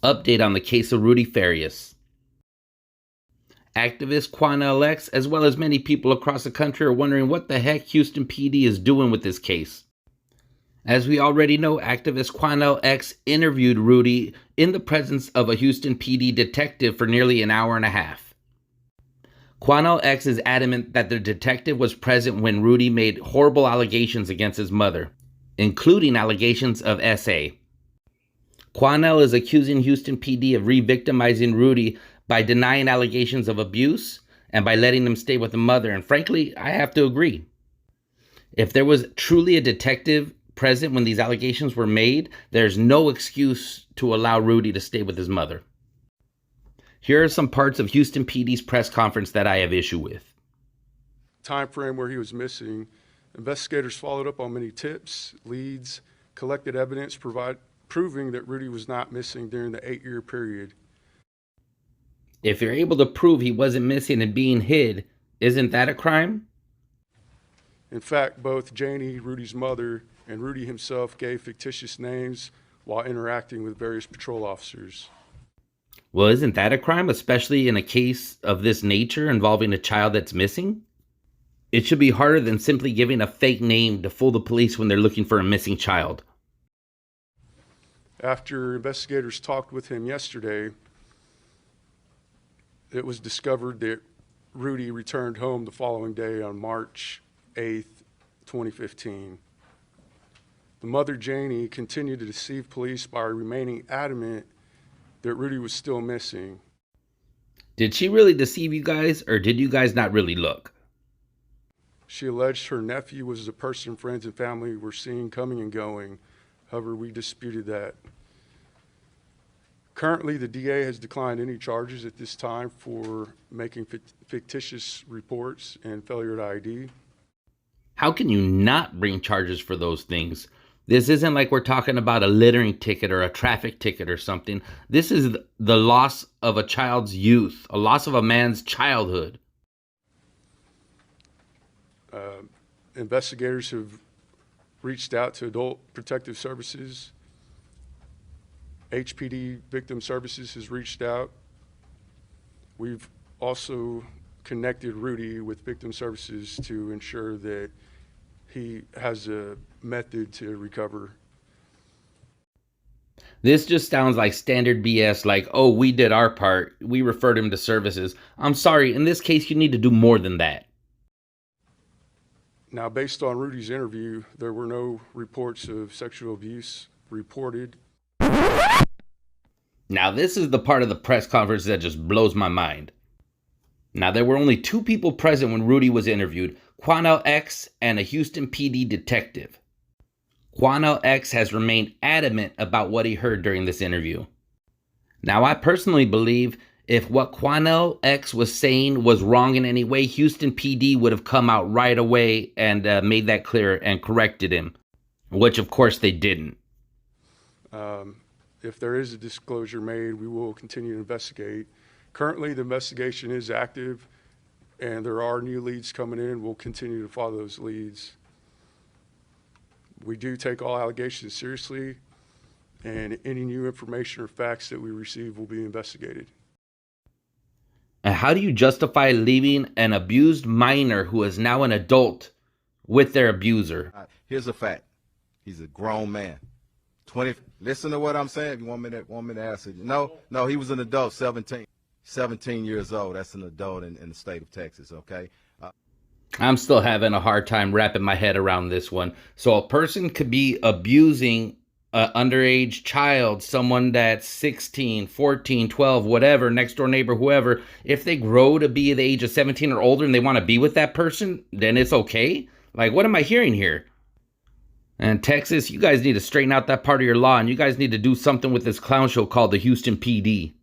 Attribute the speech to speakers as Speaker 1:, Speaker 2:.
Speaker 1: Update on the case of Rudy Farias. Activist Quanell X, as well as many people across the country, are wondering what the heck Houston PD is doing with this case. As we already know, activist Quanell X interviewed Rudy in the presence of a Houston PD detective for nearly an hour and a half. Quanell X is adamant that the detective was present when Rudy made horrible allegations against his mother, including allegations of SA. Quanell is accusing Houston PD of re-victimizing Rudy by denying allegations of abuse and by letting him stay with the mother, and frankly, I have to agree. If there was truly a detective present when these allegations were made, there's no excuse to allow Rudy to stay with his mother. Here are some parts of Houston PD's press conference that I have issue with.
Speaker 2: Time frame where he was missing, investigators followed up on many tips, leads, collected evidence proving that Rudy was not missing during the 8-year period.
Speaker 1: If you're able to prove he wasn't missing and being hid, isn't that a crime?
Speaker 2: In fact, both Janie, Rudy's mother, and Rudy himself gave fictitious names while interacting with various patrol officers.
Speaker 1: Well, isn't that a crime, especially in a case of this nature involving a child that's missing? It should be harder than simply giving a fake name to fool the police when they're looking for a missing child.
Speaker 2: After investigators talked with him yesterday, it was discovered that Rudy returned home the following day on March 8th, 2015. The mother, Janie, continued to deceive police by remaining adamant that Rudy was still missing.
Speaker 1: Did she really deceive you guys, or did you guys not really look?
Speaker 2: She alleged her nephew was a person friends and family were seeing coming and going. However, we disputed that. Currently, the DA has declined any charges at this time for making fictitious reports and failure to ID.
Speaker 1: How can you not bring charges for those things? This isn't like we're talking about a littering ticket or a traffic ticket or something. This is the loss of a child's youth, a loss of a man's childhood.
Speaker 2: Investigators have reached out to Adult Protective Services. HPD Victim Services has reached out. We've also connected Rudy with Victim Services to ensure that he has a method to recover.
Speaker 1: This just sounds like standard BS, like, oh, we did our part, we referred him to services. I'm sorry, in this case, you need to do more than that.
Speaker 2: Now, based on Rudy's interview, there were no reports of sexual abuse reported.
Speaker 1: Now, this is the part of the press conference that just blows my mind. Now, there were only 2 people present when Rudy was interviewed, Quanell X and a Houston PD detective. Quanell X has remained adamant about what he heard during this interview. Now, I personally believe if what Quanell X was saying was wrong in any way, Houston PD would have come out right away and made that clear and corrected him, which of course they didn't.
Speaker 2: If there is a disclosure made, we will continue to investigate. Currently, the investigation is active and there are new leads coming in. We'll continue to follow those leads. We do take all allegations seriously, and any new information or facts that we receive will be investigated.
Speaker 1: And how do you justify leaving an abused minor who is now an adult with their abuser?
Speaker 3: Here's a fact. He's a grown man. Listen to what I'm saying. You want me to answer? No, he was an adult, 17 years old. That's an adult in the state of Texas, okay?
Speaker 1: I'm still having a hard time wrapping my head around this one. So a person could be abusing an underage child, someone that's 16, 14, 12, whatever, next door neighbor, whoever. If they grow to be the age of 17 or older and they want to be with that person, then it's okay? Like, what am I hearing here? And Texas, you guys need to straighten out that part of your law, and you guys need to do something with this clown show called the Houston PD.